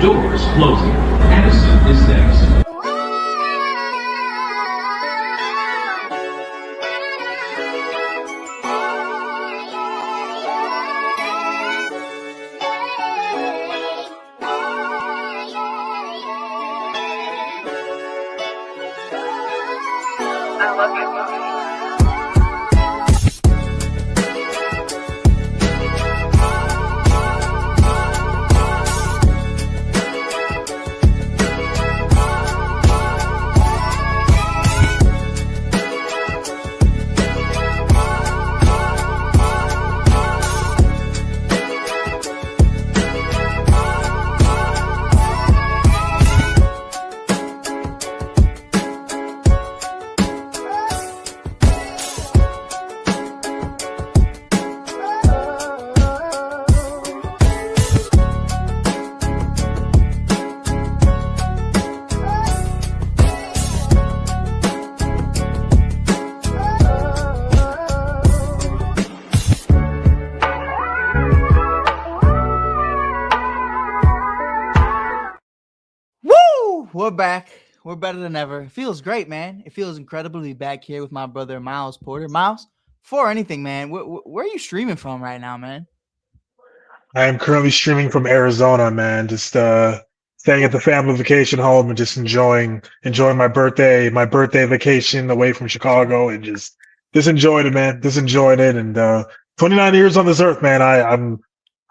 Doors closing. Addison is next. I love you. We're back. We're better than ever. It feels great, man. It feels incredible to be back here with my brother Miles Porter. Miles, before anything, man, where are you streaming from right now, man? I am currently streaming from Arizona, man. Just staying at the family vacation home and just enjoying my birthday vacation away from Chicago and just enjoying it, man. Just enjoying it. And 29 years on this earth, man.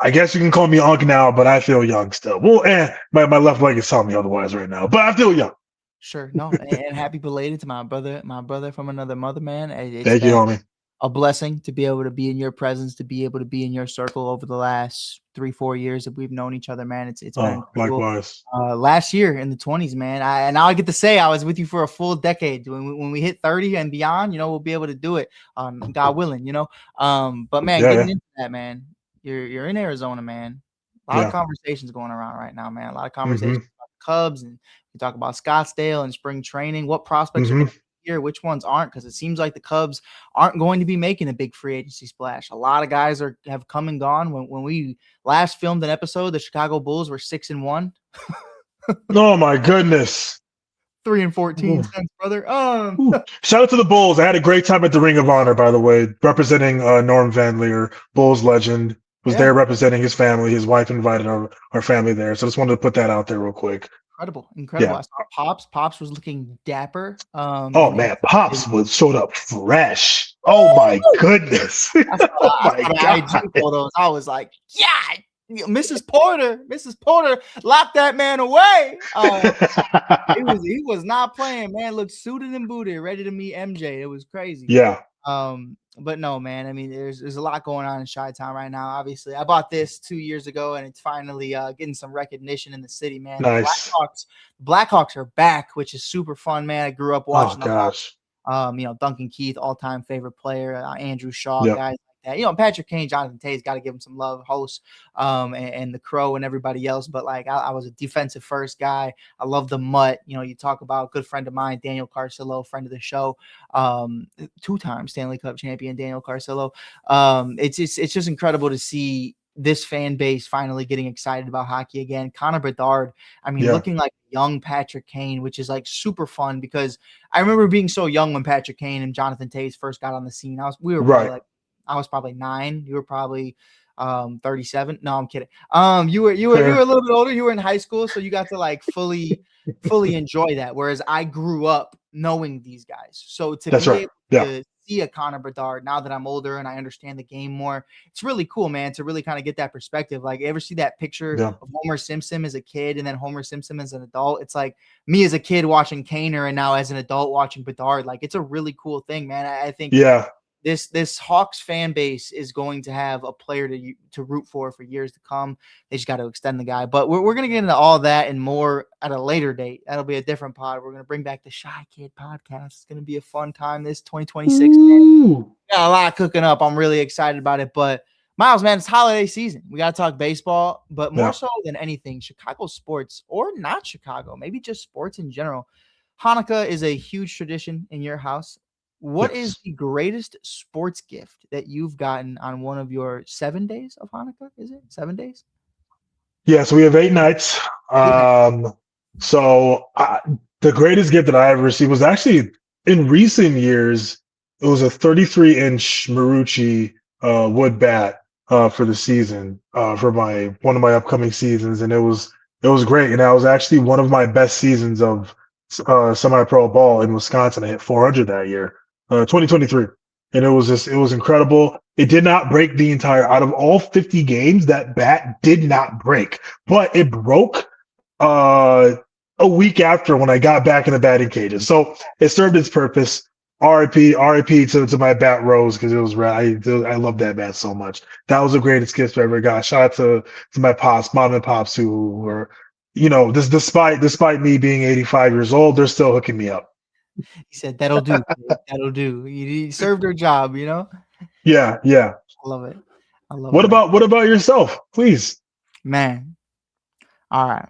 I guess you can call me Unc now, but I feel young still. Well, my left leg is telling me otherwise right now, but I feel young. Sure, no, and happy belated to my brother from another mother, man. It's Thank you, been homie. a blessing to be able to be in your presence, to be able to be in your circle over the last 3-4 years that we've known each other, man. It's been Oh, incredible. likewise. Last year in the 20s, man. And now I get to say I was with you for a full decade. When we hit 30 and beyond, we'll be able to do it, God willing, But man, Yeah, getting yeah. into that, man, you're in Arizona, man. A lot of Yeah. conversations going around right now, man. A lot of hmm conversations about the Cubs, and we talk about Scottsdale and spring training. What prospects are hmm going to be here? Which ones aren't? Because it seems like the Cubs aren't going to be making a big free agency splash. A lot of guys have come and gone. When we last filmed an episode, the Chicago Bulls were 6-1. Oh my goodness. 3-14 Ooh. cents, brother. Ooh. Shout out to the Bulls. I had a great time at the Ring of Honor, by the way, representing Norm Van Leer, Bulls legend. Was Yeah. there representing his family. His wife invited our family there. So just wanted to put that out there real quick. Incredible. Yeah. I saw Pops. Pops was looking dapper. Oh man, Pops showed up fresh. Oh my goodness. Oh I my saw the God. IG photos. I was like, yeah, Mrs. Porter, lock that man away. He was not playing, man. Looked suited and booted, ready to meet MJ. It was crazy. Yeah. But no, man. I mean, there's a lot going on in Chi-Town right now. Obviously, I bought this 2 years ago, and it's finally getting some recognition in the city, man. Nice. Blackhawks are back, which is super fun, man. I grew up watching Oh gosh. Duncan Keith, all-time favorite player, Andrew Shaw, Yep. guys like that. Patrick Kane, Jonathan Tays, got to give him some love, hosts, and the Crow and everybody else. But like, I was a defensive first guy. I love the Mutt. You talk about a good friend of mine, Daniel Carcillo, friend of the show, 2-time Stanley Cup champion, Daniel Carcillo. It's just incredible to see this fan base finally getting excited about hockey again. Connor Bedard, I mean, Yeah. looking like young Patrick Kane, which is like super fun because I remember being so young when Patrick Kane and Jonathan Tays first got on the scene. I was probably 9. You were probably 37. No, I'm kidding. You were a little bit older. You were in high school, so you got to like fully enjoy that. Whereas I grew up knowing these guys. So to That's be right. able Yeah. to see a Connor Bedard now that I'm older and I understand the game more, it's really cool, man, to really kind of get that perspective. Like, ever see that picture Yeah. of Homer Simpson as a kid and then Homer Simpson as an adult? It's like me as a kid watching Kaner and now as an adult watching Bedard. Like, it's a really cool thing, man. I think Yeah. this Hawks fan base is going to have a player to root for years to come. They just got to extend the guy. But we're going to get into all that and more at a later date. That'll be a different pod. We're going to bring back the Shy Kid podcast. It's going to be a fun time this 2026. Ooh. Got a lot cooking up. I'm really excited about it. But Miles, man, it's holiday season. We got to talk baseball, but more so than anything, Chicago sports, or not Chicago, maybe just sports in general. Hanukkah is a huge tradition in your house. What is the greatest sports gift that you've gotten on one of your 7 days of Hanukkah? Is it 7 days? Yeah, so we have 8 nights. So the greatest gift that I ever received was actually in recent years. It was a 33-inch Marucci wood bat for the season for my one of my upcoming seasons, and it was great. And that was actually one of my best seasons of semi-pro ball in Wisconsin. I hit 400 that year, 2023, and it was incredible. It did not break the entire out of all 50 games. That bat did not break, but it broke a week after when I got back in the batting cages. So it served its purpose. RIP to my bat Rose because it was I love that bat so much. That was the greatest gift I ever got. Shout out to my mom and pops who were, despite me being 85 years old, they're still hooking me up. He said, "That'll do. That'll do." You served their job, Yeah. I love it. I love What it. about yourself, please? Man? All right.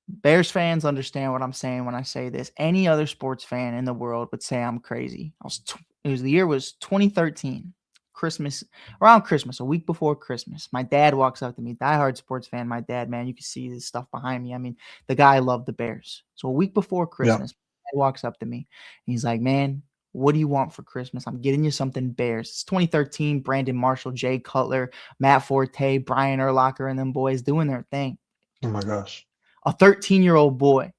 Bears fans understand what I'm saying when I say this. Any other sports fan in the world would say I'm crazy. The year was 2013, around Christmas, a week before Christmas. My dad walks up to me, diehard sports fan. My dad, man, you can see this stuff behind me. I mean, the guy loved the Bears. So a week before Christmas, my dad walks up to me and he's like, "Man, what do you want for Christmas? I'm getting you something Bears." It's 2013. Brandon Marshall, Jay Cutler, Matt Forte, Brian Urlacher, and them boys doing their thing. Oh my gosh. A 13-year-old boy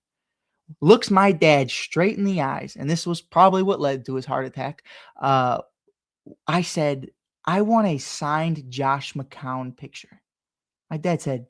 looks my dad straight in the eyes, and this was probably what led to his heart attack. I said, "I want a signed Josh McCown picture." My dad said,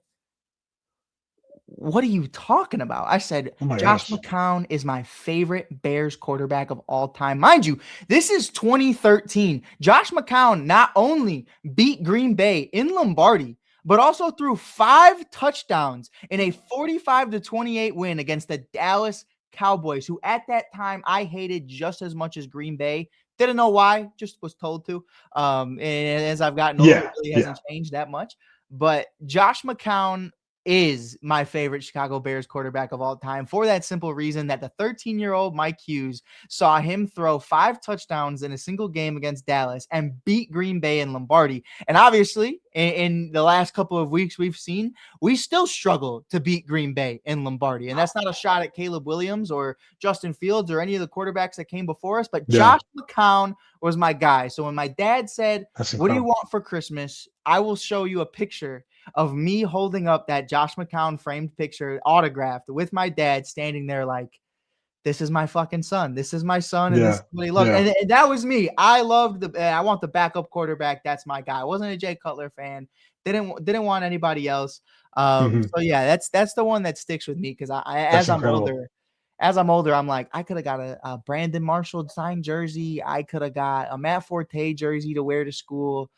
"What are you talking about?" I said, Oh my "Josh gosh. McCown is my favorite Bears quarterback of all time." Mind you, this is 2013. Josh McCown not only beat Green Bay in Lombardi, but also threw 5 touchdowns in a 45-28 win against the Dallas Cowboys, who at that time I hated just as much as Green Bay. Didn't know why, just was told to. And as I've gotten older, it really hasn't changed that much. But Josh McCown is my favorite Chicago Bears quarterback of all time for that simple reason that the 13-year-old Mike Hughes saw him throw 5 touchdowns in a single game against Dallas and beat Green Bay in Lombardi. And obviously, in the last couple of weeks we still struggle to beat Green Bay in Lombardi. And that's not a shot at Caleb Williams or Justin Fields or any of the quarterbacks that came before us, but Josh McCown was my guy. So when my dad said, "What do you want for Christmas?" I will show you a picture of me holding up that Josh McCown framed picture autographed with my dad standing there like, "This is my fucking son. This is my son." And this is what he loves. And that was me. I loved I want the backup quarterback. That's my guy. I wasn't a Jay Cutler fan. Didn't want anybody else. So yeah, that's the one that sticks with me. Cause as I'm older, I'm like, I could have got a Brandon Marshall signed jersey. I could have got a Matt Forte jersey to wear to school.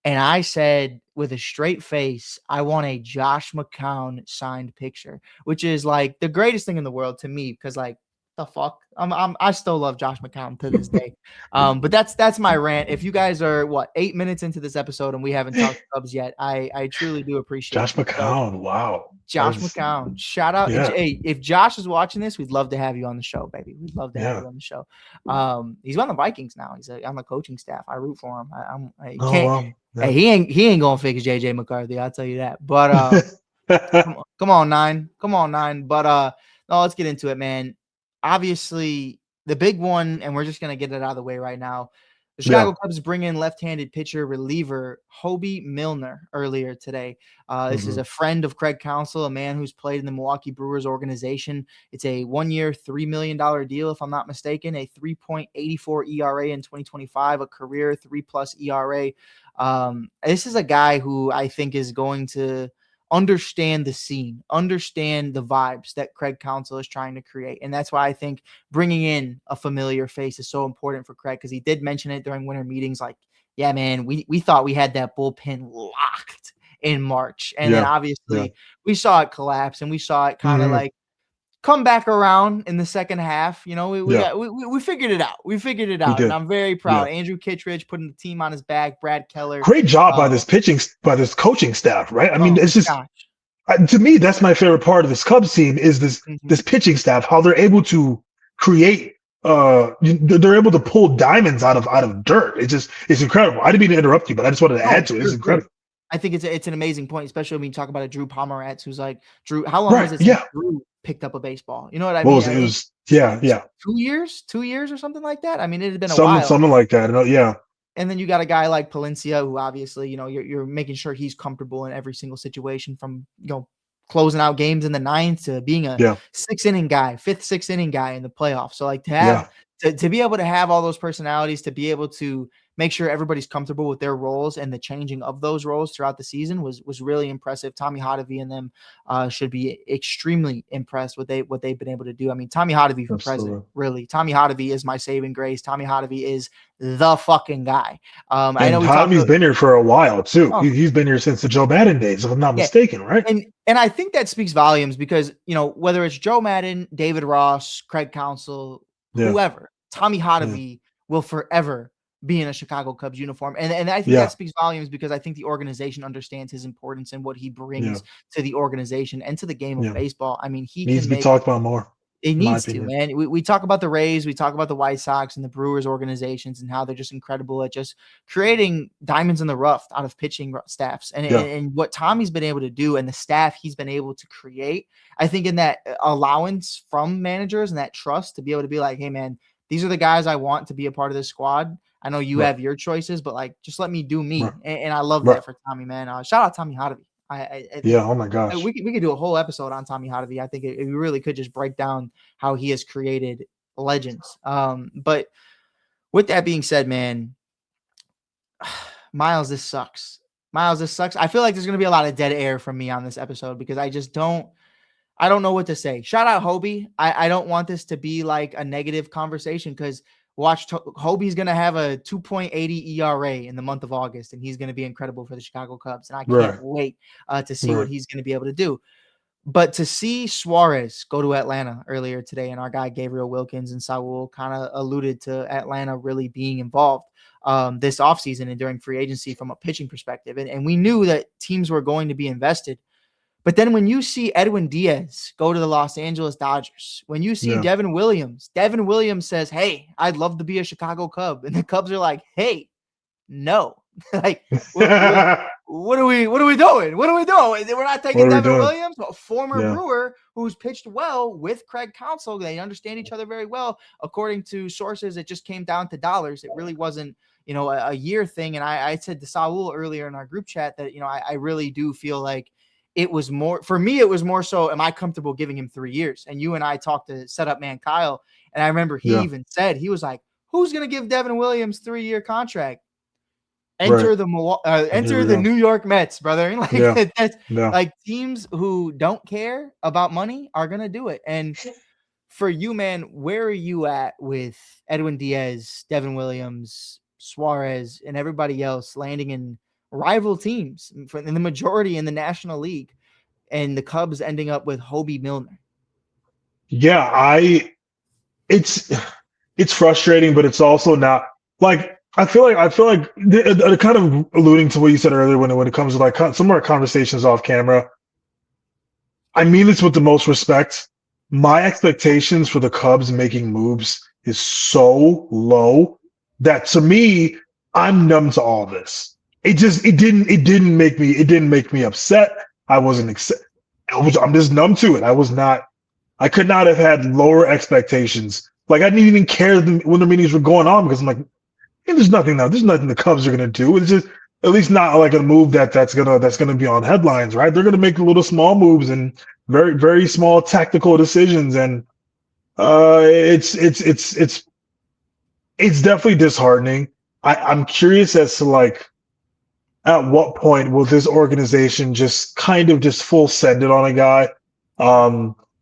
And I said with a straight face, I want a Josh McCown signed picture, which is like the greatest thing in the world to me because like the fuck, I still love Josh McCown to this day. But that's my rant. If you guys are 8 minutes into this episode and we haven't talked Cubs yet, I truly do appreciate Josh McCown. Wow. Josh McCown. Shout out. Yeah. Hey, if Josh is watching this, we'd love to have you on the show, baby. We'd love to have you on the show. He's on the Vikings now. He's on the coaching staff. I root for him. Hey, he ain't gonna fix JJ McCarthy. I'll tell you that. But come on, 9. But no, let's get into it, man. Obviously, the big one, and we're just gonna get it out of the way right now. The Chicago Cubs bring in left-handed pitcher reliever Hobie Milner earlier today. This is a friend of Craig Counsell, a man who's played in the Milwaukee Brewers organization. It's a 1-year, $3 million deal, if I'm not mistaken, a 3.84 ERA in 2025, a career 3+ ERA. This is a guy who I think is going to understand the scene, understand the vibes that Craig Counsell is trying to create. And that's why I think bringing in a familiar face is so important for Craig, because he did mention it during winter meetings. Like, yeah, man, we thought we had that bullpen locked in March. And then obviously we saw it collapse, and we saw it kind of like come back around in the second half. You know, we figured it out. We figured it out. And I'm very proud. Andrew Kittredge putting the team on his back, Brad Keller. Great job by this coaching staff, right? I mean, it's just to me, that's my favorite part of this Cubs team is this pitching staff, how they're able to create they're able to pull diamonds out of dirt. It's incredible. I didn't mean to interrupt you, but I just wanted to add to it. It's incredible. I think it's an amazing point, especially when you talk about a Drew Pomeranz, who's like Drew. How long was Right. it since Yeah. Drew picked up a baseball? You know what I What mean? was it? It was yeah. 2 years or something like that. I mean, it had been a Something while. something like that. Yeah. And then you got a guy like Palencia, who obviously, you're making sure he's comfortable in every single situation, from closing out games in the ninth to being a Yeah. fifth, sixth inning guy in the playoffs. So like Yeah. to be able to have all those personalities, to be able to make sure everybody's comfortable with their roles and the changing of those roles throughout the season was really impressive. Tommy Hotovy and them should be extremely impressed with what they've been able to do. I mean, Tommy Hotovy for president, really. Tommy Hotovy is my saving grace. Tommy Hotovy is the fucking guy. I know Hottovy's been here for a while too. Oh. He's been here since the Joe Madden days, if I'm not mistaken, right? And I think that speaks volumes because, whether it's Joe Madden, David Ross, Craig Counsell, whoever, Tommy Hotovy will forever be in a Chicago Cubs uniform. And I think that speaks volumes because I think the organization understands his importance and what he brings to the organization and to the game of baseball. I mean, he needs to be talked about more. It needs to, man. We talk about the Rays, we talk about the White Sox and the Brewers organizations and how they're just incredible at just creating diamonds in the rough out of pitching staffs. And what Tommy's been able to do and the staff he's been able to create, I think in that allowance from managers and that trust to be able to be like, hey, man, these are the guys I want to be a part of this squad. I know you have your choices, but like, just let me do me. And I love that for Tommy, man. Shout out Tommy Hotovy. Oh my gosh. We could do a whole episode on Tommy Hotovy. I think we really could just break down how he has created legends. But with that being said, man, Miles, this sucks. I feel like there's going to be a lot of dead air from me on this episode because I don't know what to say. Shout out Hobie. I don't want this to be like a negative conversation because Hobie's going to have a 2.80 ERA in the month of August, and he's going to be incredible for the Chicago Cubs. And I can't wait to see what he's going to be able to do. But to see Suarez go to Atlanta earlier today, and our guy Gabriel Wilkins and Saul kind of alluded to Atlanta really being involved this offseason and during free agency from a pitching perspective. And we knew that teams were going to be invested. But then when you see Edwin Diaz go to the Los Angeles Dodgers, when you see Devin Williams says, hey, I'd love to be a Chicago Cub. And the Cubs are like, hey, no. Like, what are we doing? What are we doing? We're not taking Devin Williams, a former Brewer who's pitched well with Craig Counsell. They understand each other very well. According to sources, it just came down to dollars. It really wasn't, a year thing. And I said to Saul earlier in our group chat that, I really do feel like it was more so, am I comfortable giving him 3 years? And you and I talked to setup man Kyle, and I remember he even said, he was like, who's going to give Devin Williams 3-year contract? Enter the New York Mets, brother. Like, like teams who don't care about money are going to do it. And for you, man, where are you at with Edwin Diaz, Devin Williams, Suarez, and everybody else landing in rival teams in the majority in the National League, and the Cubs ending up with Hobie Milner? Yeah, it's frustrating, but it's also not like I feel like kind of alluding to what you said earlier when it comes to like some of our conversations off camera. I mean this with the most respect. My expectations for the Cubs making moves is so low that to me, I'm numb to all this. It didn't make me upset. I wasn't I'm just numb to it. I could not have had lower expectations. Like I didn't even care when the meetings were going on because I'm like, hey, there's nothing the Cubs are gonna do. It's just at least not like a move that's gonna be on headlines, right? They're gonna make little small moves and very, very small tactical decisions, and it's definitely disheartening. I'm curious as to like, at what point will this organization just kind of just full send it on a guy? I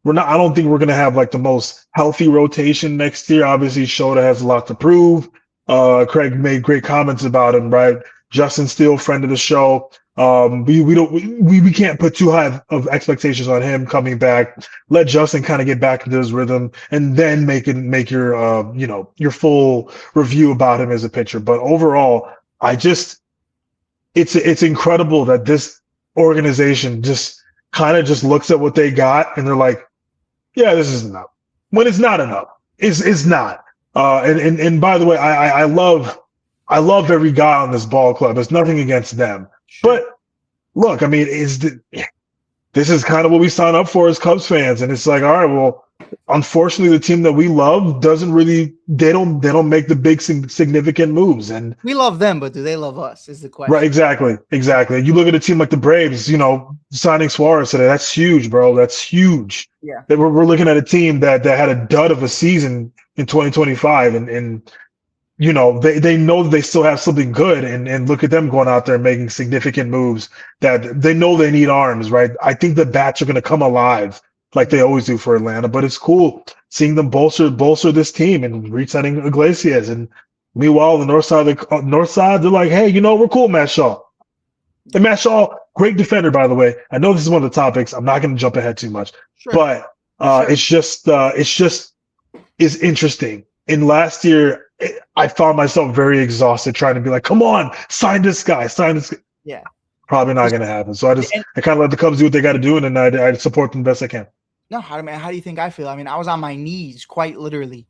don't think we're going to have like the most healthy rotation next year. Obviously, Shota has a lot to prove. Craig made great comments about him, right? Justin Steele, friend of the show. We can't put too high of expectations on him coming back. Let Justin kind of get back into his rhythm and then make your your full review about him as a pitcher. But overall, it's incredible that this organization just kind of just looks at what they got and they're like, yeah, this is enough. When it's not enough, it's not. And by the way, I love every guy on this ball club. There's nothing against them, but look, I mean, this is kind of what we sign up for as Cubs fans, and it's like, all right, well, unfortunately, the team that we love doesn't really they don't make the big significant moves, and We love them, but do they love us? Is the right, question. exactly. You look at a team like the Braves, signing Suarez today, that's huge, bro. That's huge. Yeah. That we're looking at a team that had a dud of a season in 2025, and they know that they still have something good, and look at them going out there and making significant moves that they know they need arms, right? I think the bats are going to come alive like they always do for Atlanta, but it's cool seeing them bolster this team and re-signing Iglesias. And meanwhile, the north side, they're like, hey, we're cool, Matt Shaw. And Matt Shaw, great defender, by the way. I know this is one of the topics. I'm not going to jump ahead too much, Sure. but Sure. it's just is interesting. In last year, I found myself very exhausted trying to be like, come on, sign this guy, sign this guy. Yeah. Probably not going to happen. So And I kind of let the Cubs do what they got to do, and then I support them the best I can. no, how do you think I feel? I mean, I was on my knees quite literally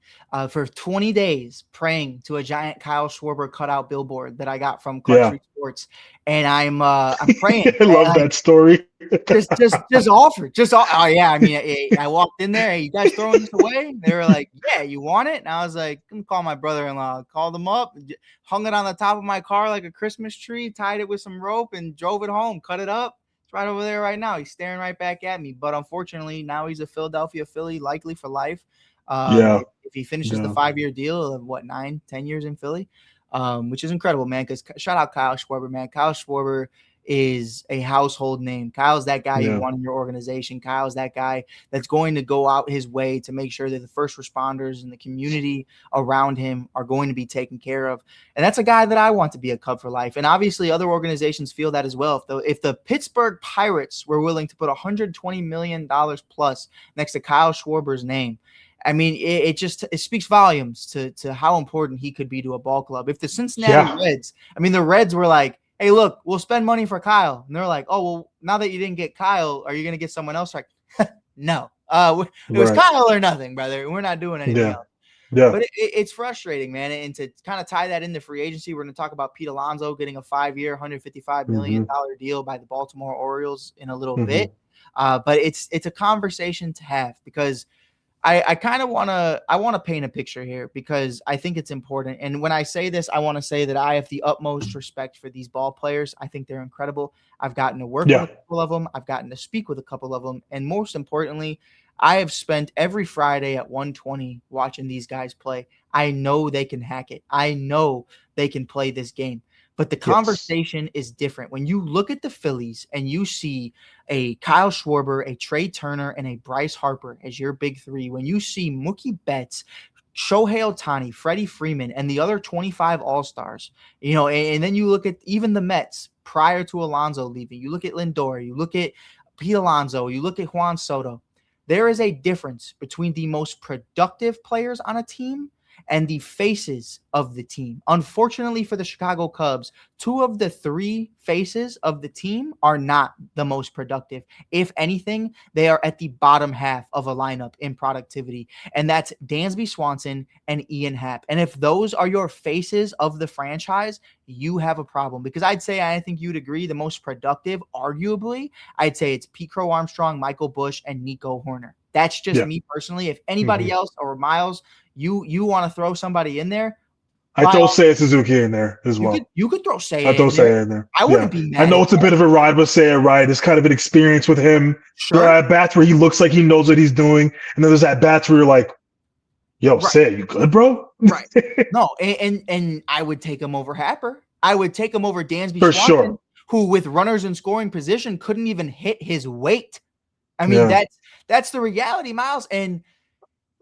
for 20 days praying to a giant Kyle Schwarber cutout billboard that I got from Country Sports, and I'm praying. I love that story. just offered. Oh yeah. I mean, I walked in there. Hey, you guys throwing this away? They were like, yeah, you want it? And I was like, I'm gonna call my brother-in-law. Called him up, hung it on the top of my car like a Christmas tree, tied it with some rope, and drove it home. Cut it up. It's right over there right now. He's staring right back at me. But unfortunately, now he's a Philadelphia Philly, likely for life. If he finishes the 5-year deal of 9, 10 years in Philly, which is incredible, man. Because shout out Kyle Schwarber, man. Kyle Schwarber is a household name. Kyle's that guy you want in your organization. Kyle's that guy that's going to go out his way to make sure that the first responders and the community around him are going to be taken care of. And that's a guy that I want to be a Cub for life. And obviously other organizations feel that as well. If the Pittsburgh Pirates were willing to put $120 million plus next to Kyle Schwarber's name, I mean, it speaks volumes to how important he could be to a ball club. If the Cincinnati Reds, I mean, the Reds were like, hey, look, we'll spend money for Kyle. And they're like, oh, well, now that you didn't get Kyle, are you going to get someone else? Like, no. It was Kyle or nothing, brother. We're not doing anything else. Yeah. But it's frustrating, man. And to kind of tie that into free agency, we're going to talk about Pete Alonso getting a 5-year, $155 million deal by the Baltimore Orioles in a little bit. But it's a conversation to have because I kind of want to paint a picture here because I think it's important. And when I say this, I want to say that I have the utmost respect for these ball players. I think they're incredible. I've gotten to work with a couple of them. I've gotten to speak with a couple of them. And most importantly, I have spent every Friday at 1:20 watching these guys play. I know they can hack it. I know they can play this game. But the conversation is different. When you look at the Phillies and you see a Kyle Schwarber, a Trey Turner, and a Bryce Harper as your big three, when you see Mookie Betts, Shohei Ohtani, Freddie Freeman, and the other 25 All-Stars, and then you look at even the Mets prior to Alonso leaving, you look at Lindor, you look at Pete Alonso, you look at Juan Soto, there is a difference between the most productive players on a team and the faces of the team. Unfortunately for the Chicago Cubs, 2 of the 3 faces of the team are not the most productive. If anything, they are at the bottom half of a lineup in productivity, and that's Dansby Swanson and Ian Happ. And if those are your faces of the franchise, you have a problem because I think you'd agree the most productive, arguably, I'd say it's Pete Crow Armstrong, Michael Busch, and Nico Horner. That's just me personally. If anybody else or Miles, you want to throw somebody in there, I throw Seiya Suzuki in there as well. You could throw Seiya. I throw Seiya in there. I wouldn't be mad. I know it's a bit of a ride with Seiya, right? It's kind of an experience with him. Sure. There are at bats where he looks like he knows what he's doing, and then there's at bats where you're like, "Yo, Seiya, you good, bro?" Right. No, and I would take him over Happer. I would take him over Dansby Swanson, who with runners in scoring position couldn't even hit his weight. I mean, that's the reality, Miles. And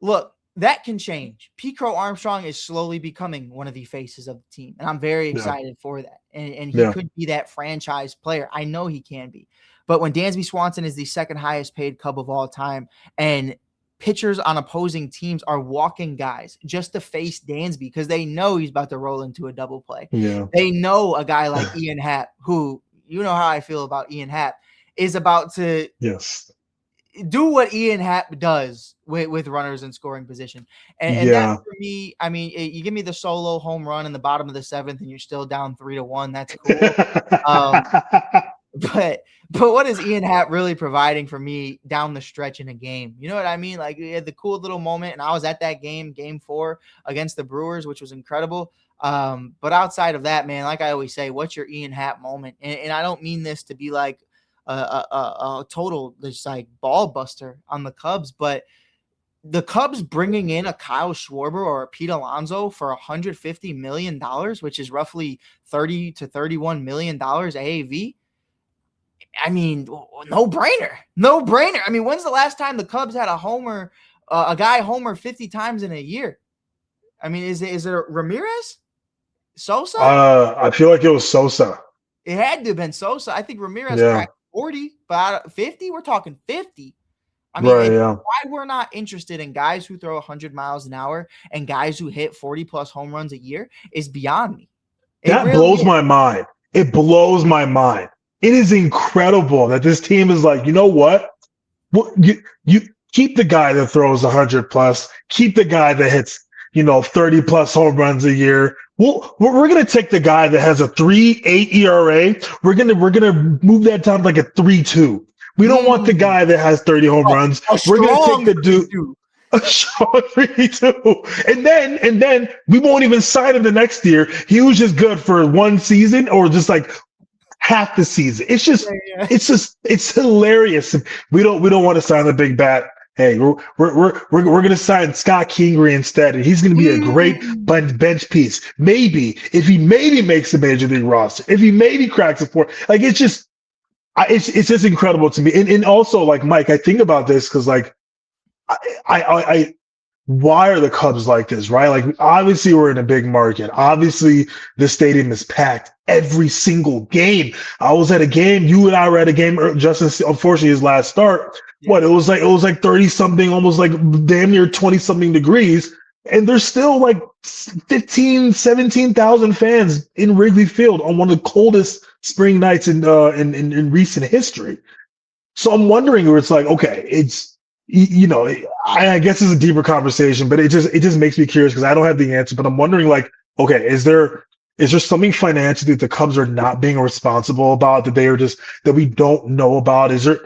look, that can change. Pete Crow Armstrong is slowly becoming one of the faces of the team, and I'm very excited for that. And he could be that franchise player. I know he can be. But when Dansby Swanson is the second highest paid Cub of all time, and pitchers on opposing teams are walking guys just to face Dansby because they know he's about to roll into a double play. Yeah. They know a guy like Ian Happ, who, you know how I feel about Ian Happ, is about to do what Ian Happ does with runners in scoring position. And that for me, I mean, you give me the solo home run in the bottom of the 7th and you're still down 3-1. That's cool. But what is Ian Happ really providing for me down the stretch in a game? You know what I mean? Like, we had the cool little moment, and I was at that game 4 against the Brewers, which was incredible. But outside of that, man, like I always say, what's your Ian Happ moment? And I don't mean this to be like a total just like ball buster on the Cubs, but the Cubs bringing in a Kyle Schwarber or a Pete Alonso for $150 million, which is roughly $30 to $31 million AAV. I mean, no brainer. I mean, when's the last time the Cubs had a guy homer 50 times in a year? I mean, is it Ramirez? Sosa? I feel like it was Sosa. It had to have been Sosa. I think Ramirez Yeah. cracked 40, but out of 50, we're talking 50. I mean, Right, yeah. why we're not interested in guys who throw 100 miles an hour and guys who hit 40 plus home runs a year is beyond me. That really blows my mind. It blows my mind. It is incredible that this team is like, you know what? Well, you keep the guy that throws 100 plus, keep the guy that hits, 30 plus home runs a year. Well, we're gonna take the guy that has a 3.8 ERA. We're gonna move that down to like a 3.2. We don't want the guy that has 30 home runs. We're gonna take the dude. A strong 3.2. And then we won't even sign him the next year. He was just good for one season or just like half the season. It's just it's hilarious. We don't want to sign the big bat. Hey, we're gonna sign Scott Kingery instead, and he's gonna be a great bench piece. Maybe if he makes the major league roster, if he maybe cracks a 4, like it's just incredible to me. And also, like Mike, I think about this because like I why are the Cubs like this, right? Like obviously we're in a big market. Obviously the stadium is packed every single game. I was at a game. You and I were at a game. Justin, unfortunately, his last start. Yeah. It was like 30 something, almost like damn near 20 something degrees. And there's still like 15, 17,000 fans in Wrigley Field on one of the coldest spring nights in recent history. So I'm wondering where it's like, okay, it's, I guess it's a deeper conversation, but it just makes me curious because I don't have the answer. But I'm wondering, like, okay, is there something financially that the Cubs are not being responsible about that we don't know about? Is there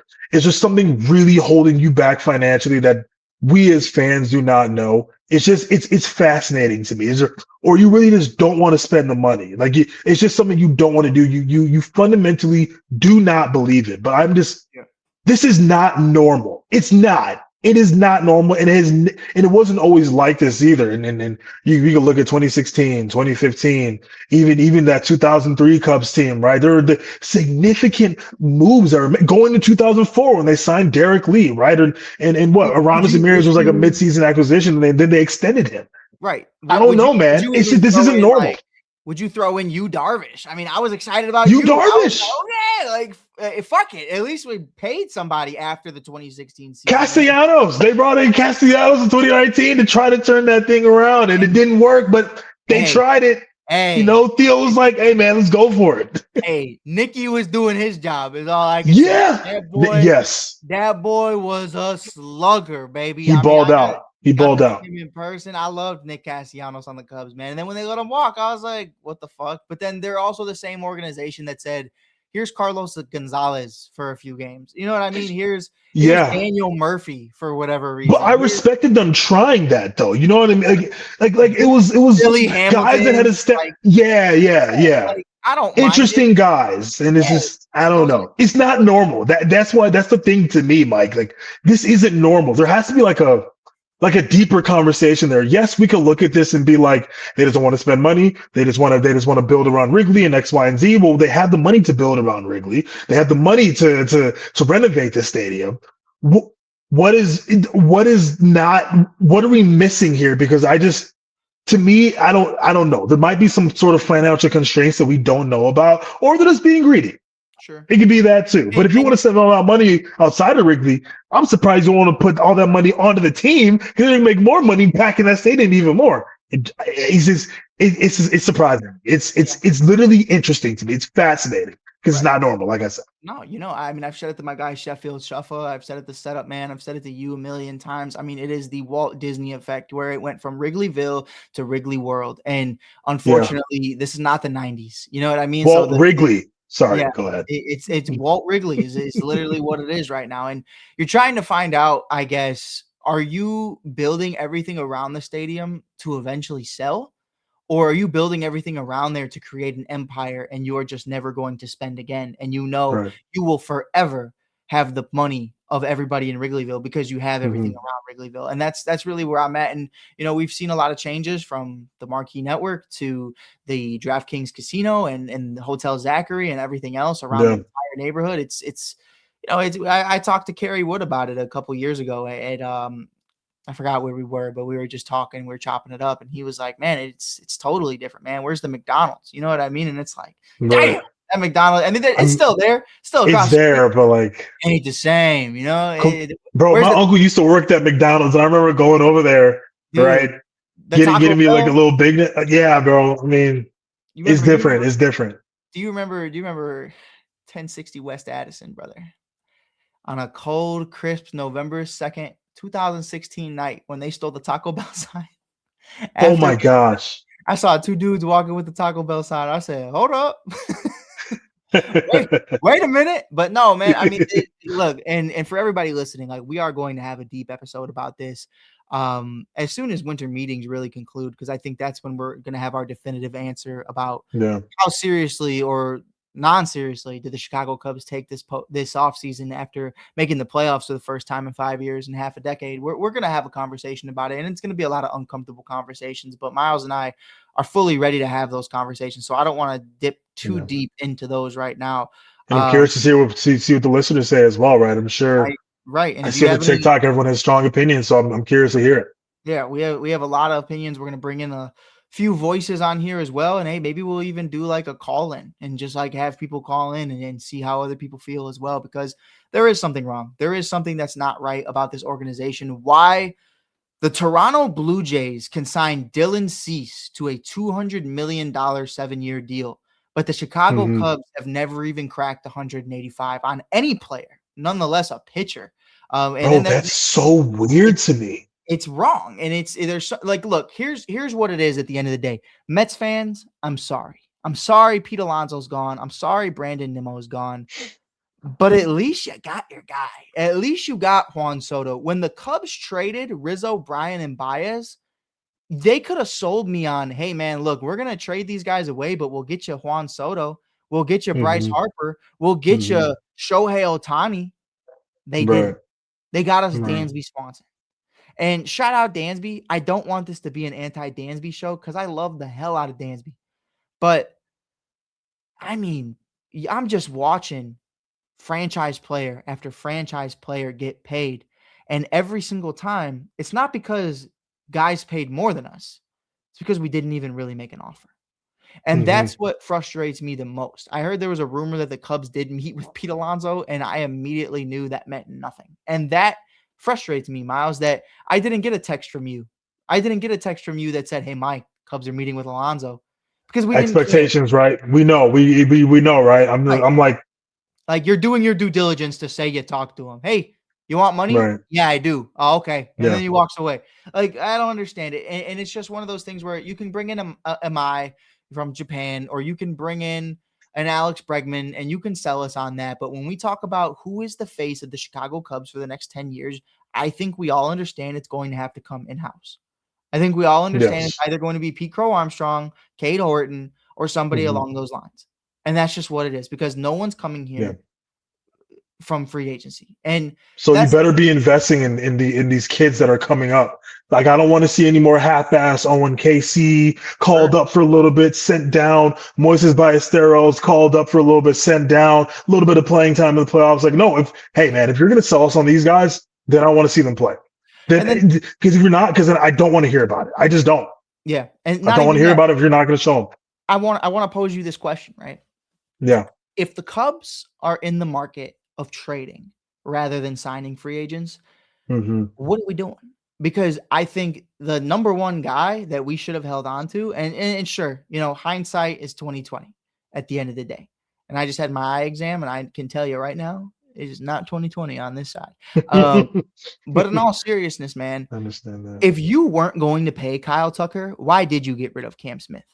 something really holding you back financially that we as fans do not know? It's fascinating to me. Or you really just don't want to spend the money? Like it's just something you don't want to do. You fundamentally do not believe it. But this is not normal. It's not. It is not normal, and it wasn't always like this either. And you can look at 2016, 2015, even that 2003 Cubs team, right? There were the significant moves that were going to 2004 when they signed Derek Lee, right? And Aramis Ramirez was like a midseason acquisition, and then they extended him. Right. I don't know, man. This isn't normal. Would you throw in Yu Darvish? I mean, I was excited about Yu Darvish. Fuck it. At least we paid somebody after the 2016 season. Castellanos. They brought in Castellanos in 2019 to try to turn that thing around, and it didn't work, but they tried it. Hey. Theo was like, hey, man, let's go for it. Hey, Nicky was doing his job is all I can say. That boy was a slugger, baby. He balled out. He balled out. Him in person. I loved Nick Castellanos on the Cubs, man. And then when they let him walk, I was like, what the fuck? But then they're also the same organization that said, here's Carlos Gonzalez for a few games. You know what I mean? Here's Daniel Murphy for whatever reason. But I respected them trying that though. You know what I mean? Like it was Billy guys Hamilton, that had a step. Like, I don't interesting guys. And it's just I don't know. It's not normal. That's the thing to me, Mike. Like this isn't normal. There has to be like a deeper conversation there. Yes, we could look at this and be like, they just don't want to spend money. They just want to build around Wrigley and X, Y, and Z. Well, they have the money to build around Wrigley. They have the money to renovate the stadium. What are we missing here? Because to me, I don't know. There might be some sort of financial constraints that we don't know about, or they're just being greedy. Sure. It could be that too. But if you want to spend all that money outside of Wrigley, I'm surprised you want to put all that money onto the team because they make more money back in that stadium even more. It's surprising. It's literally interesting to me. It's fascinating because it's not normal, like I said. No, I mean, I've said it to my guy Sheffield Shuffa. I've said it to Setup Man. I've said it to you a million times. I mean, it is the Walt Disney effect where it went from Wrigleyville to Wrigley World. And unfortunately, this is not the 90s. You know what I mean? Walt Wrigley. Sorry, Yeah, go ahead. it's Walt Wrigley is literally what it is right now, and you're trying to find out, I guess, are you building everything around the stadium to eventually sell, or are you building everything around there to create an empire and you are just never going to spend again? And you know Right. you will forever have the money of everybody in Wrigleyville because you have everything Mhm. around Wrigleyville. And that's really where I'm at. And we've seen a lot of changes from the Marquee Network to the DraftKings Casino and the Hotel Zachary and everything else around the Yeah. entire neighborhood. I talked to Kerry Wood about it a couple years ago at I forgot where we were, but we were just talking, we were chopping it up, and he was like, "Man, it's totally different, man. Where's the McDonald's?" You know what I mean? And it's like, Right. damn, that McDonald's. I mean, it's I'm still there, still it's across the street. there, but like Ain't the same, you know. bro, Where's my the uncle used to work at McDonald's and I remember going over there, right? dude? The Getting Taco me like a Bell. little big yeah, bro. I mean, You it's remember? You different. remember? It's different. Do you remember? Do you remember 1060 West Addison, brother? On a cold, crisp November 2nd, 2016 night when they stole the Taco Bell sign Oh after my gosh. I saw two dudes walking with the Taco Bell sign. I said, "Hold up, wait a minute." But no, man. I mean, look, and for everybody listening, like we are going to have a deep episode about this as soon as winter meetings really conclude, because I think that's when we're going to have our definitive answer about Yeah. how seriously or non-seriously did the Chicago Cubs take this offseason after making the playoffs for the first time in 5 years and half a decade. We're going to have a conversation about it, and it's going to be a lot of uncomfortable conversations, but Miles and I are fully ready to have those conversations, so I don't want to dip too Yeah. deep into those right now. And I'm curious to see what the listeners say as well, right? I'm sure Right, and I if see you on the have any TikTok everyone has strong opinions, so I'm curious to hear it. Yeah, we have a lot of opinions. We're gonna bring in a few voices on here as well, and hey, maybe we'll even do like a call in and just like have people call in and see how other people feel as well, because there is something wrong. There is something that's not right about this organization. Why the Toronto Blue Jays can sign Dylan Cease to a $200 million 7-year deal, but the Chicago Mhm. Cubs have never even cracked 185 on any player, nonetheless a pitcher. And Bro, then that's so weird to me. it's wrong, and like, look, here's what it is at the end of the day. Mets fans, I'm sorry Pete Alonso's gone, I'm sorry Brandon Nimmo's gone, but at least you got your guy. At least you got Juan Soto. When the Cubs traded Rizzo, Bryan, and Baez, they could have sold me on, hey man, look, we're gonna trade these guys away, but we'll get you Juan Soto, we'll get you Bryce Mhm. Harper, we'll get Mhm. you Shohei Ohtani. They Right. didn't. They got us Right. Dansby Swanson. And shout out Dansby. I don't want this to be an anti-Dansby show because I love the hell out of Dansby. But I mean, I'm just watching franchise player after franchise player get paid. And every single time, it's not because guys paid more than us. It's because we didn't even really make an offer. And Mhm. that's what frustrates me the most. I heard there was a rumor that the Cubs did meet with Pete Alonso, and I immediately knew that meant nothing. And that frustrates me, Miles, that I didn't get a text from you. I didn't get a text from you that said, "Hey, Mike, Cubs are meeting with Alonso," because we didn't care. Expectations, right? We know. We know, right? Right. I'm like, Like, you're doing your due diligence to say you talked to him. "Hey, you want money?" right. "Yeah, I do." "Oh, okay." And then Yeah. he walks away. Like, I don't understand it. And it's just one of those things where you can bring in a MI from Japan, or you can bring in an Alex Bregman and you can sell us on that. But when we talk about who is the face of the Chicago Cubs for the next 10 years, I think we all understand it's going to have to come in-house. I think we all understand it's Yes. either going to be Pete Crow Armstrong, Cade Horton, or somebody Mhm. along those lines. And that's just what it is, because no one's coming Yeah. here from free agency. And So you that's better be investing in these kids that are coming up. Like I don't want to see any more half-ass Owen KC sure. called up for a little bit, sent down. Moises Ballesteros called up for a little bit, sent down. A little bit of playing time in the playoffs. Like no, hey man, if you're gonna sell us on these guys, then I want to see them play. And then, Then because if you're not, because then I don't want to hear about it. I just don't. yeah, and I not don't want to even hear that. about it if you're not gonna show them. I want to pose you this question, right? Yeah. If the Cubs are in the market of trading rather than signing free agents, Mm-hmm. what are we doing? Because I think the number one guy that we should have held on to, and sure, hindsight is 2020 at the end of the day. And I just had my eye exam, and I can tell you right now, it is not 2020 on this side. But in all seriousness, man, I understand that. if you weren't going to pay Kyle Tucker, why did you get rid of Cam Smith?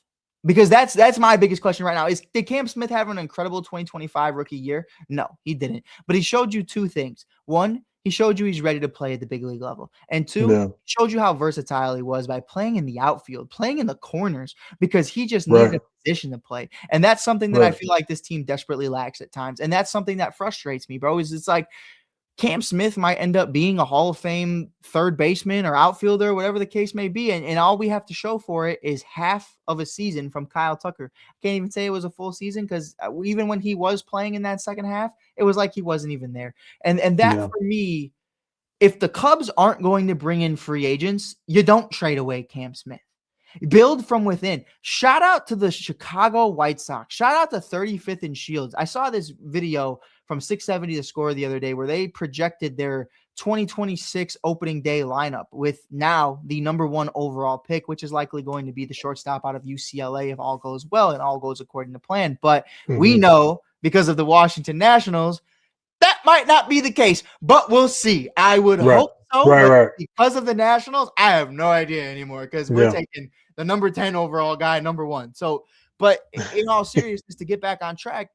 Because that's my biggest question right now. Did Cam Smith have an incredible 2025 rookie year? No, he didn't. But he showed you two things. One, he showed you he's ready to play at the big league level. And two, Yeah. he showed you how versatile he was by playing in the outfield, playing in the corners, because he just Right. needed a position to play. And that's something that I Right. feel like this team desperately lacks at times. And that's something that frustrates me, bro. Is it's like Cam Smith might end up being a Hall of Fame third baseman or outfielder, whatever the case may be. And all we have to show for it is half of a season from Kyle Tucker. I can't even say it was a full season because even when he was playing in that second half, it was like he wasn't even there. And that Yeah. for me, if the Cubs aren't going to bring in free agents, you don't trade away Cam Smith. Build from within. Shout out to the Chicago White Sox. Shout out to 35th and Shields. I saw this video from 670 The Score the other day where they projected their 2026 opening day lineup with now the number 1 overall pick, which is likely going to be the shortstop out of UCLA if all goes well and all goes according to plan. But we know because of the Washington Nationals, that might not be the case, but we'll see. I would hope so. Right. Because of the Nationals, I have no idea anymore because we're taking the number 10 overall guy, number 1. So, but in all seriousness, to get back on track,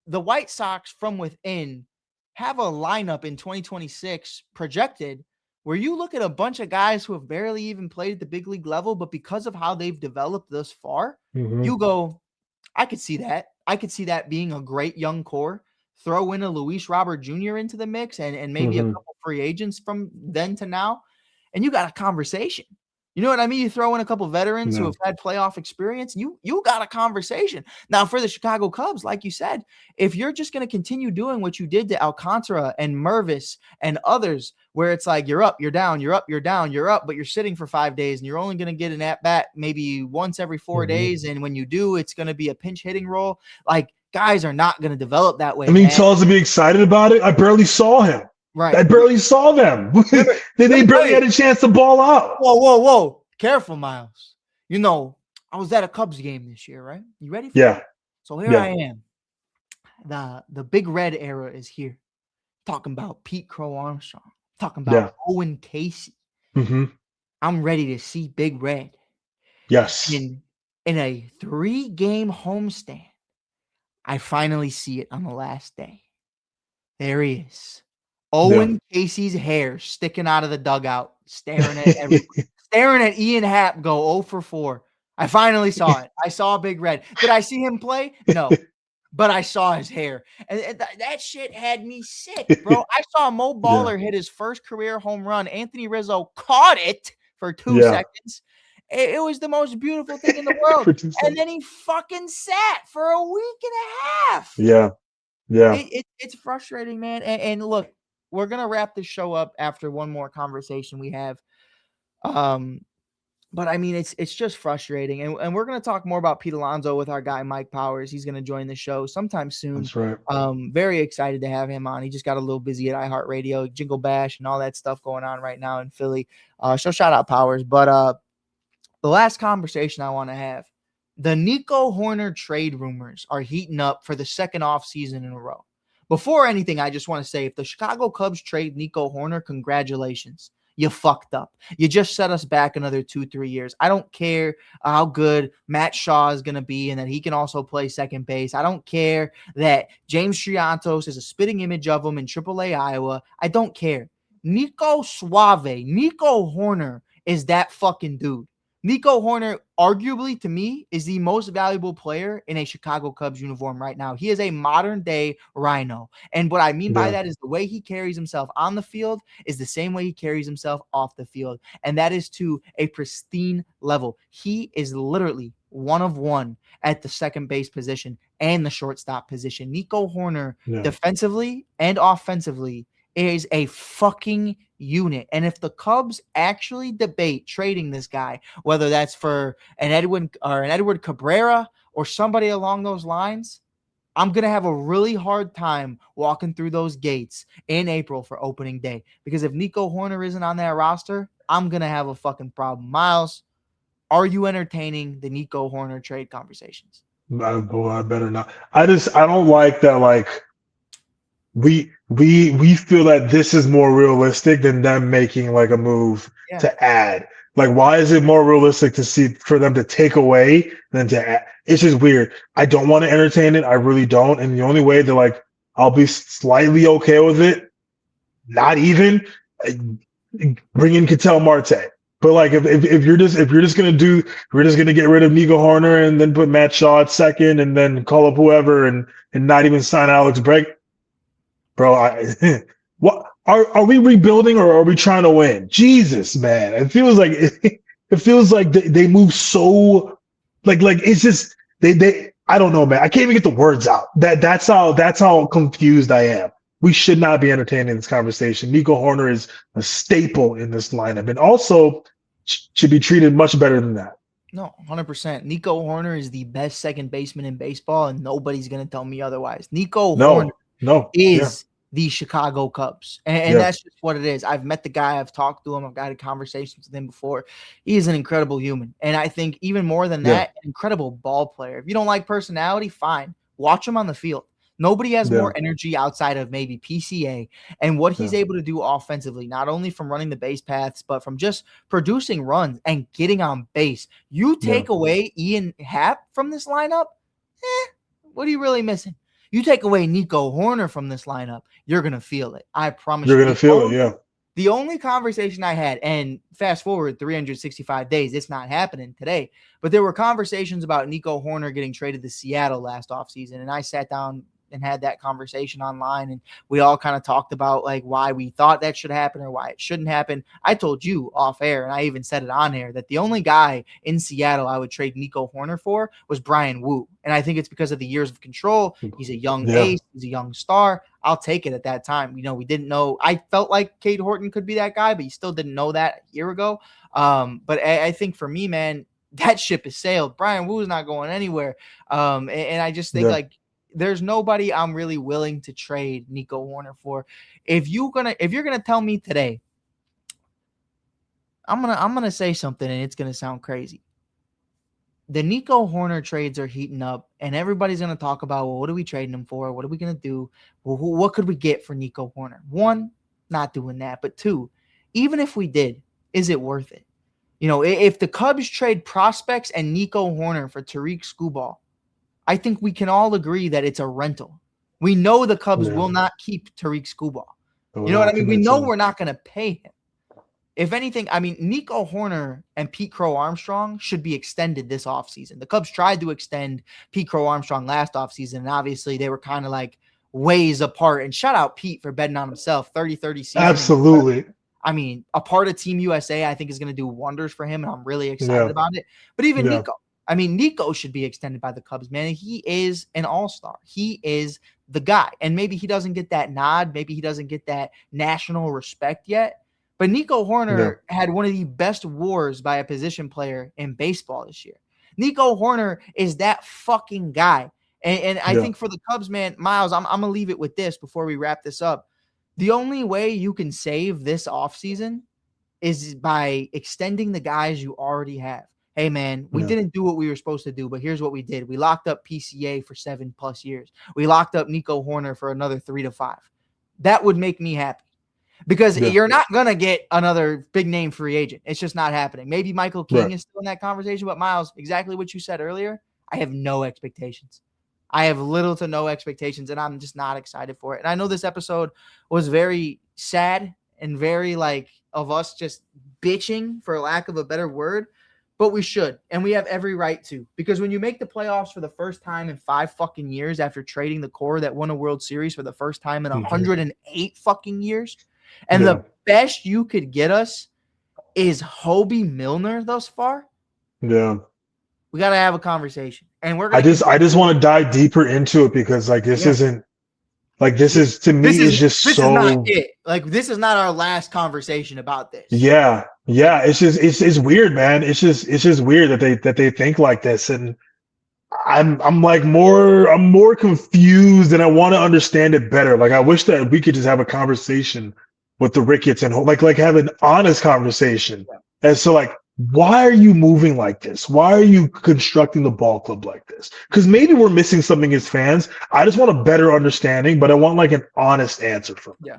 the White Sox from within have a lineup in 2026 projected where you look at a bunch of guys who have barely even played at the big league level, but because of how they've developed thus far, you go, I could see that. I could see that being a great young core. Throw in a Luis Robert Jr. into the mix and maybe a couple free agents from then to now, and you got a conversation. You know what I mean? You throw in a couple veterans who have had playoff experience, you got a conversation. Now, for the Chicago Cubs, like you said, if you're just going to continue doing what you did to Alcantara and Mervis and others, where it's like you're up, you're down, you're up, you're down, you're up, but you're sitting for 5 days and you're only going to get an at-bat maybe once every 4 days, and when you do, it's going to be a pinch hitting role. Like, guys are not going to develop that way. I mean, tell us to be excited about it. I barely saw him. Right. I barely saw them. They barely had a chance to ball out. Whoa. Careful, Miles. You know, I was at a Cubs game this year, right? You ready for that? So here I am. The Big Red era is here. Talking about Pete Crow Armstrong. Talking about Owen Casey. I'm ready to see Big Red. Yes. In a 3-game homestand. I finally see it on the last day. There he is. Owen Casey's hair sticking out of the dugout, staring at Ian Happ go 0 for 4. I finally saw it. I saw Big Red. Did I see him play? No. But I saw his hair. And that shit had me sick, bro. I saw Mo Baller hit his first career home run. Anthony Rizzo caught it for 2 seconds. It was the most beautiful thing in the world. And then he fucking sat for a week and a half. Yeah. It's frustrating, man. And look, we're going to wrap this show up after one more conversation we have. But I mean, it's just frustrating. And we're going to talk more about Pete Alonso with our guy, Mike Powers. He's going to join the show sometime soon. That's right. Very excited to have him on. He just got a little busy at iHeartRadio, Jingle Bash, and all that stuff going on right now in Philly. So shout out Powers. But the last conversation I want to have, the Nico Hoerner trade rumors are heating up for the second off season in a row. Before anything, I just want to say, if the Chicago Cubs trade Nico Hoerner, congratulations. You fucked up. You just set us back another 2-3 years. I don't care how good Matt Shaw is going to be and that he can also play second base. I don't care that James Triantos is a spitting image of him in AAA Iowa. I don't care. Nico Hoerner is that fucking dude. Nico Hoerner, arguably to me, is the most valuable player in a Chicago Cubs uniform right now. He is a modern day Rhino. And what I mean by that is the way he carries himself on the field is the same way he carries himself off the field. And that is to a pristine level. He is literally one of one at the second base position and the shortstop position. Nico Hoerner, defensively and offensively, is a fucking unit. And if the Cubs actually debate trading this guy, whether that's for an Edward Cabrera or somebody along those lines, I'm going to have a really hard time walking through those gates in April for opening day. Because if Nico Hoerner isn't on that roster, I'm going to have a fucking problem. Miles, are you entertaining the Nico Hoerner trade conversations? I better not. I don't like that. Like, we feel that this is more realistic than them making like a move to add. Like, why is it more realistic to see for them to take away than to add? It's just weird. I don't want to entertain it. I really don't. And the only way that like I'll be slightly okay with it, not even bring in Ketel Marte. But like if you're just gonna do, we're just gonna get rid of Nico Horner and then put Matt Shaw at second and then call up whoever and not even sign Alex Bregg, bro. What are we rebuilding or are we trying to win? Jesus, man, it feels like they move so like it's just they I don't know, man. I can't even get the words out. That's how confused I am. We should not be entertaining this conversation. Nico Horner is a staple in this lineup and also should be treated much better than that. No, 100%. Nico Horner is the best second baseman in baseball, and nobody's going to tell me otherwise. Nico Horner is the Chicago Cubs, and that's just what it is. I've met the guy. I've talked to him. I've had conversations with him before. He is an incredible human, and I think even more than that, an incredible ball player. If you don't like personality, fine. Watch him on the field. Nobody has more energy outside of maybe PCA and what he's able to do offensively, not only from running the base paths, but from just producing runs and getting on base. You take away Ian Happ from this lineup, what are you really missing? You take away Nico Horner from this lineup, you're going to feel it. I promise you. You're going to feel it, yeah. The only conversation I had, and fast forward 365 days, it's not happening today, but there were conversations about Nico Horner getting traded to Seattle last offseason, and I sat down and had that conversation online, and we all kind of talked about like why we thought that should happen or why it shouldn't happen. I told you off air, and I even said it on air, that the only guy in Seattle I would trade Nico Horner for was Brian Wu, and I think it's because of the years of control. He's a young ace, he's a young star. I'll take it at that time. You know, we didn't know. I felt like Cade Horton could be that guy, but you still didn't know that a year ago. But I think for me, man, that ship has sailed. Brian Wu is not going anywhere. And I just think like, there's nobody I'm really willing to trade Nico Horner for. If you're gonna tell me today, I'm gonna say something and it's gonna sound crazy. The Nico Horner trades are heating up, and everybody's gonna talk about, well, what are we trading him for? What are we gonna do? Well, what could we get for Nico Horner? One, not doing that, but two, even if we did, is it worth it? You know, if the Cubs trade prospects and Nico Horner for Tariq Skubal, I think we can all agree that it's a rental. We know the Cubs will not keep Tariq Skubal. You know what I mean? We know we're not going to pay him. If anything, I mean, Nico Horner and Pete Crow Armstrong should be extended this offseason. The Cubs tried to extend Pete Crow Armstrong last offseason, and obviously they were kind of like ways apart. And shout out Pete for betting on himself, 30-30 season. Absolutely. I mean, a part of Team USA, I think, is going to do wonders for him, and I'm really excited about it. But even Nico. I mean, Nico should be extended by the Cubs, man. He is an all-star. He is the guy. And maybe he doesn't get that nod. Maybe he doesn't get that national respect yet. But Nico Horner had one of the best WARs by a position player in baseball this year. Nico Horner is that fucking guy. And I think for the Cubs, man, Miles, I'm going to leave it with this before we wrap this up. The only way you can save this offseason is by extending the guys you already have. Hey, man, we didn't do what we were supposed to do, but here's what we did. We locked up PCA for 7+ years. We locked up Nico Horner for another 3 to 5. That would make me happy because you're not going to get another big name free agent. It's just not happening. Maybe Michael King is still in that conversation, but Miles, exactly what you said earlier, I have no expectations. I have little to no expectations, and I'm just not excited for it. And I know this episode was very sad and very like of us just bitching, for lack of a better word. But we should, and we have every right to, because when you make the playoffs for the first time in 5 fucking years after trading the core that won a World Series for the first time in 108 fucking years, and the best you could get us is Hobie Milner thus far. Yeah, we got to have a conversation, and we're. I just want to dive deeper into it because like this isn't. Like this is to me is just so. This is not it. Like this is not our last conversation about this. Yeah. It's just it's weird, man. It's just weird that they think like this, and I'm more confused, and I want to understand it better. Like I wish that we could just have a conversation with the Ricketts and like have an honest conversation as to like, why are you moving like this? Why are you constructing the ball club like this? Because maybe we're missing something as fans. I just want a better understanding, but I want like an honest answer from them.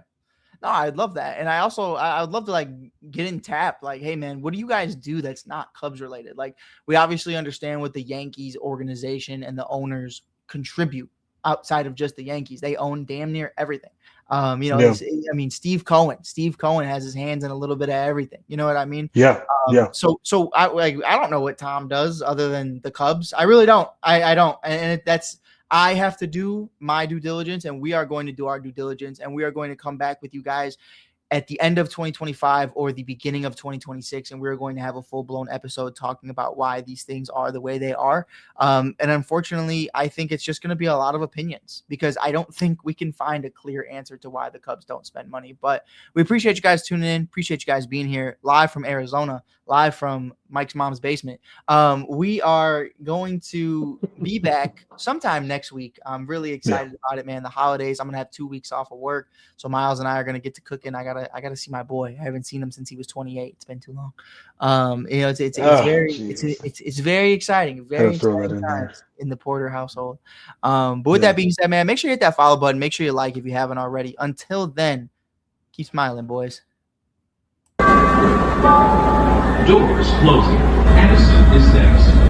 Yeah. No, I'd love that. And I would love to like get in tap. Like, hey man, what do you guys do that's not Cubs related? Like, we obviously understand what the Yankees organization and the owners contribute outside of just the Yankees. They own damn near everything. Yeah. I mean, Steve Cohen has his hands in a little bit of everything. You know what I mean? Yeah. Yeah. So I don't know what Tom does other than the Cubs. I really don't. I don't. And that's, I have to do my due diligence, and we are going to do our due diligence, and we are going to come back with you guys at the end of 2025 or the beginning of 2026, and we're going to have a full-blown episode talking about why these things are the way they are. And unfortunately, I think it's just going to be a lot of opinions, because I don't think we can find a clear answer to why the Cubs don't spend money. But we appreciate you guys tuning in. Appreciate you guys being here live from Arizona, live from Mike's mom's basement. We are going to be back sometime next week. I'm really excited about it, man. The holidays, I'm going to have 2 weeks off of work. So Miles and I are going to get to cooking. I gotta see my boy. I haven't seen him since he was 28. It's been too long. It's very exciting. Very exciting times in the Porter household. But with that being said, man, make sure you hit that follow button. Make sure you like if you haven't already. Until then, keep smiling, boys. Doors closing. Addison is next.